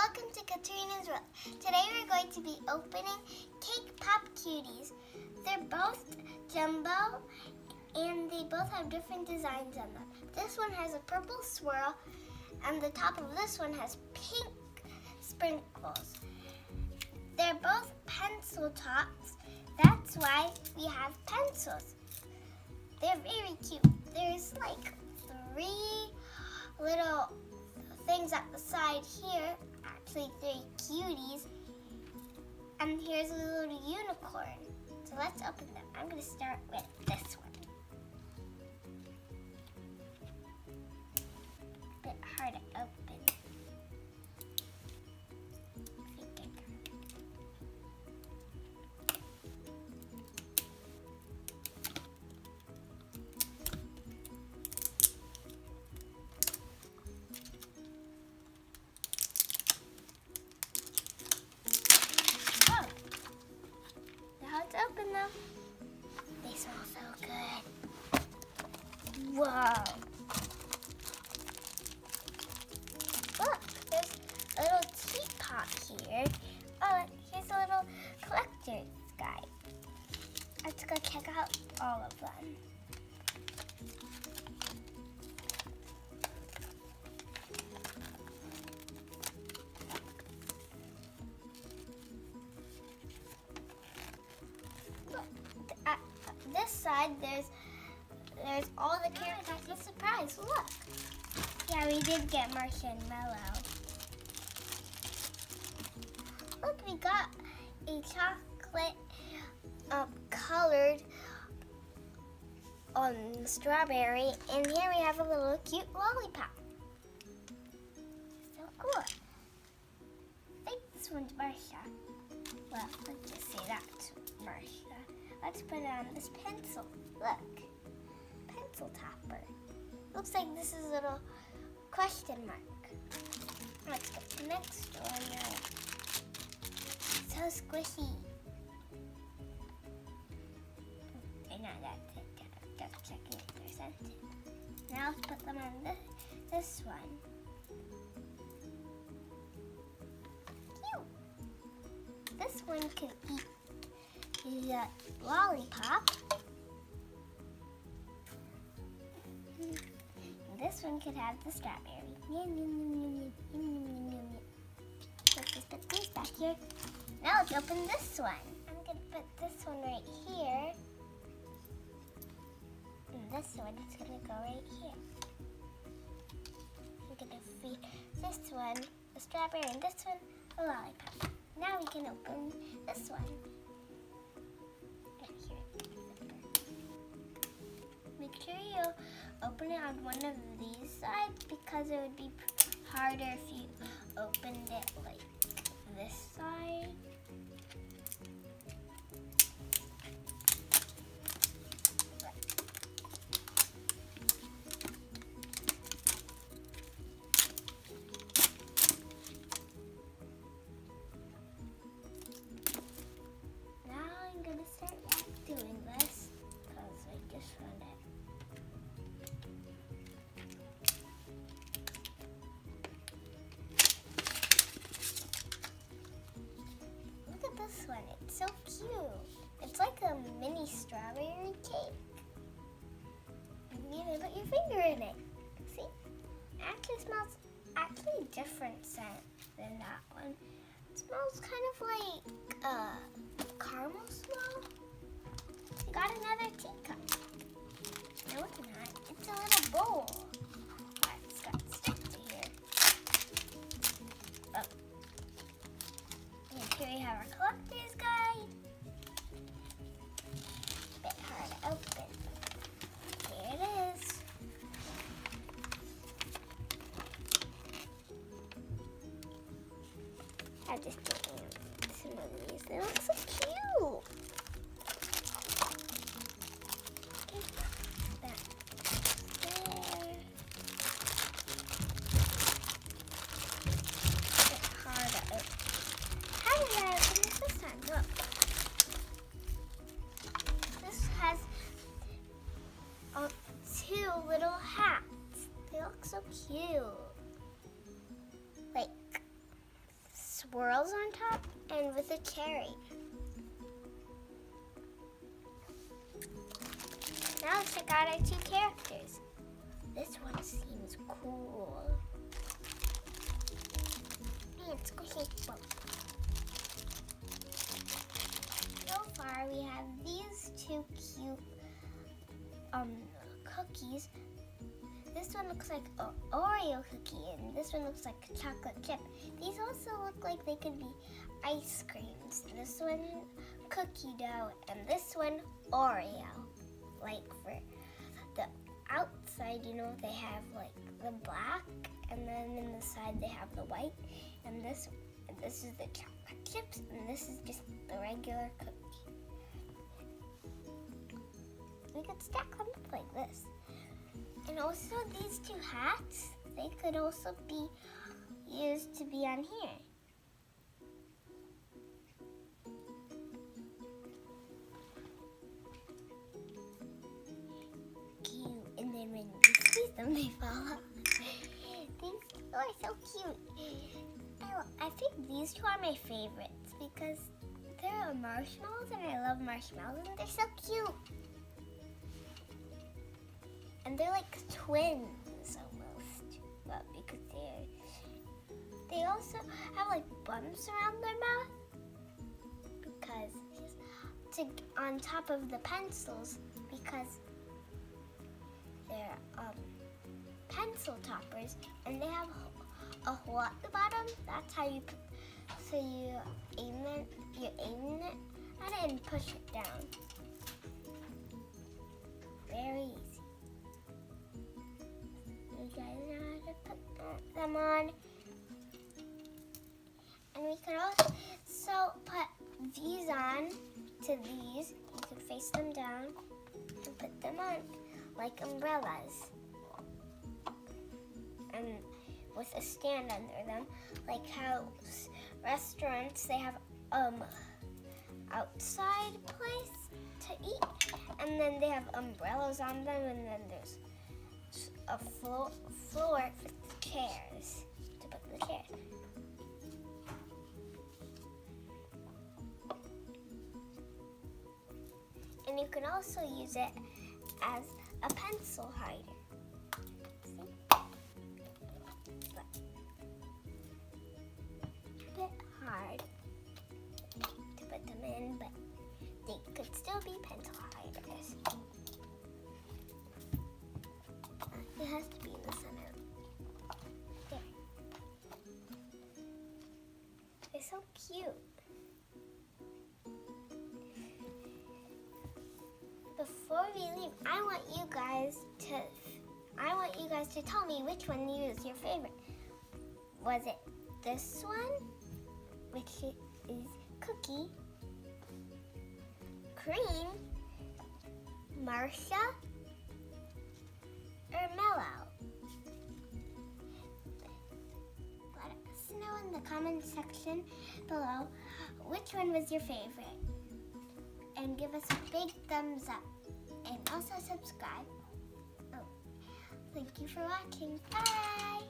welcome to Katrina's World. Today we're going to be opening Cake Pop Cuties. They're both jumbo and they both have different designs on them. This one has a purple swirl and the top of this one has pink sprinkles. They're both pencil tops. That's why we have pencils. They're very cute. There's like 3 little things at the side here, actually 3 cuties, and here's a little unicorn. So let's open them. I'm going to start with this one. A bit hard to open. Open them. They smell so good. Whoa. Look, there's a little teapot here. Oh, here's a little collector's guide. Let's go check out all of them. This side, there's all the characters. It's a surprise. Look. Yeah, we did get Marshmallow. Look, we got a chocolate colored strawberry, and here we have a little cute lollipop. So cool. I think this one's Marsha. Well, let's just say that's Marsha. Let's put it on this pencil. Look, pencil topper. Looks like this is a little question mark. Let's get the next one out. So squishy. I know that's it. Just checking if they're scented. Now let's put them on this one. Cute. This one can eat the lollipop. This one could have the strawberry. Let's just put these back here. Now let's open this one. I'm going to put this one right here. And this one is going to go right here. I'm going to feed this one the strawberry and this one the lollipop. Now we can open this one. Make sure you open it on one of these sides because it would be harder if you opened it like this side. Now I'm going to start doing this because I just found it. This one, it's so cute. It's like a mini strawberry cake. You can put your finger in it. See? It actually smells different scent than that one. It smells kind of like caramel smell. You got another teacup. No, it's not. It's a little bowl. It's got stick to here. Oh. And here we have our collector's guide. A bit hard to open. Here it is. I'm just taking some of these. They look so cute. Okay, that there. A bit hard to open. How did I open this time? Look. This has 2 little hats. They look so cute. Like swirls on top and with a cherry. Now let's check out our two characters. This one seems cool. And Squishies both. So far we have these two cute cookies. This one looks like an Oreo cookie and this one looks like a chocolate chip. These also look like they could be ice creams. This one cookie dough and this one Oreo. Like for the outside, you know, they have like the black and then in the side they have the white. And this is the chocolate chips and this is just the regular cookie. We could stack them up like this. And also these two hats, they could also be used to be on here. Cute. And then when you squeeze them, they fall off. These two are so cute. I think these two are my favorites because they're marshmallows and I love marshmallows and they're so cute. And they're like twins almost, but because they also have like bumps around their mouth because on top of the pencils because they're pencil toppers and they have a hole at the bottom. That's how you put, so you aim it at it and push it down. Very easy. You guys know how to put them on. And we could also put these on to these. You could face them down and put them on like umbrellas. And with a stand under them, like how restaurants, they have outside place to eat, and then they have umbrellas on them, and then there's a floor for the chairs, to put the chairs. And you can also use it as a pencil hider. Hard to put them in, but they could still be pencil hiders. It has to be in the center. There. They're so cute. Before we leave, I want you guys to tell me which one is your favorite. Was it this one, which is Cookie, Cream, Marcia, or Mellow? Let us know in the comment section below which one was your favorite. And give us a big thumbs up. And also subscribe. Oh, thank you for watching. Bye!